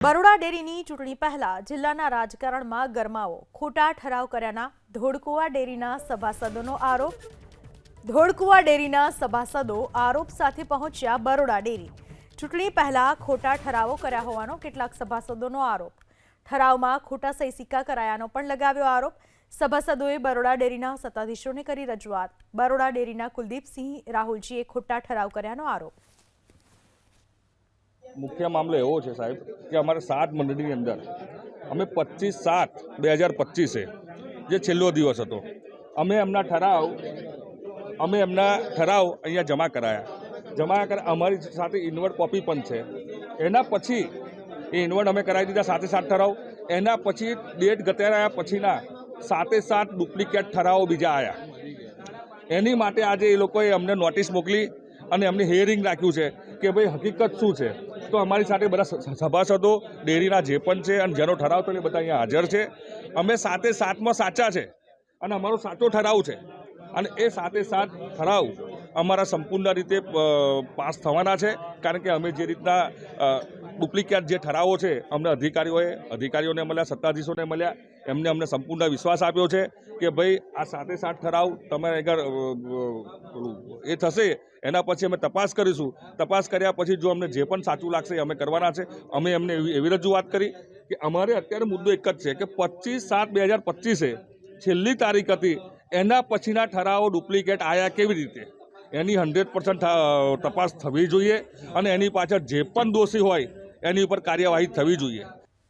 બરોડા ડેરીની ચૂંટણી પહેલા જિલ્લાના રાજકારણમાં ગરમાવો. ખોટા ઠરાવ કર્યાના ધોળકુવા ડેરીના સભાસદોનો આરોપ. ધોળકુવા ડેરીના સભાસદો આરોપ સાથે પહોંચ્યા બરોડા ડેરી. ચૂંટણી પહેલા ખોટા ઠરાવો કર્યા હોવાનો કેટલાક સભાસદોનો આરોપ. ઠરાવમાં ખોટા સહી સિક્કા કરાયાનો પણ લગાવ્યો આરોપ. સભાસદોએ બરોડા ડેરીના સત્તાધીશોને કરી રજૂઆત. બરોડા ડેરીના કુલદીપસિંહ રાહુલજીએ ખોટા ઠરાવ કર્યાનો આરોપ. મુખ્ય મામલો એવો છે સાહેબ કે અમારે 7 મંડળીની અંદર અમે 25/7/2025 જે છેલ્લો દિવસ હતો અમે એમના ઠરાવ અહીંયા જમા કરાયા. અમારી સાથે ઇન્વર્ડ કોપી પણ છે. એના પછી એ ઇન્વર્ડ અમે કરાવી દીધા 7 ઠરાવ. એના પછી ડેટ ગતેરાયા પછીના 7 ડુપ્લિકેટ ઠરાવો બીજા આવ્યા. એની માટે આજે એ લોકોએ અમને નોટિસ મોકલી અને એમને હિયરિંગ રાખ્યું છે કે ભાઈ હકીકત શું છે. તો અમારી સાથે બધા સભાસદો ડેરીના જે પણ છે અને જેનો ઠરાવ તો એ બધા અહીંયા હાજર છે. અમે 7 સાચા છે અને અમારો સાચો ઠરાવ છે અને એ 7 ઠરાવ અમારા સંપૂર્ણ રીતે પાસ થવાના છે. કારણ કે અમે જે રીતના ડુપ્લિકેટ જે ઠરાવો છે અમને અધિકારીઓને મળ્યા, સત્તાધીશોને મળ્યા, અમને સંપૂર્ણ વિશ્વાસ આપ્યો છે કે ભાઈ આ 7 ઠરાવ તમારે આગળ એ થશે. એના પછી અમે તપાસ કરીશું. તપાસ કર્યા પછી જો અમને જે પણ સાચું લાગશે એ અમે કરવાના છે. અમે એમને એવી રજૂઆત કરી કે અમારે અત્યારે મુદ્દો એક જ છે કે 25/7/2025 છેલ્લી તારીખ હતી. એના પછીના ઠરાવો ડુપ્લિકેટ આવ્યા કેવી રીતે એની 100% તપાસ થવી જોઈએ અને એની પાછળ જે પણ દોષી હોય એની ઉપર કાર્યવાહી થવી જોઈએ.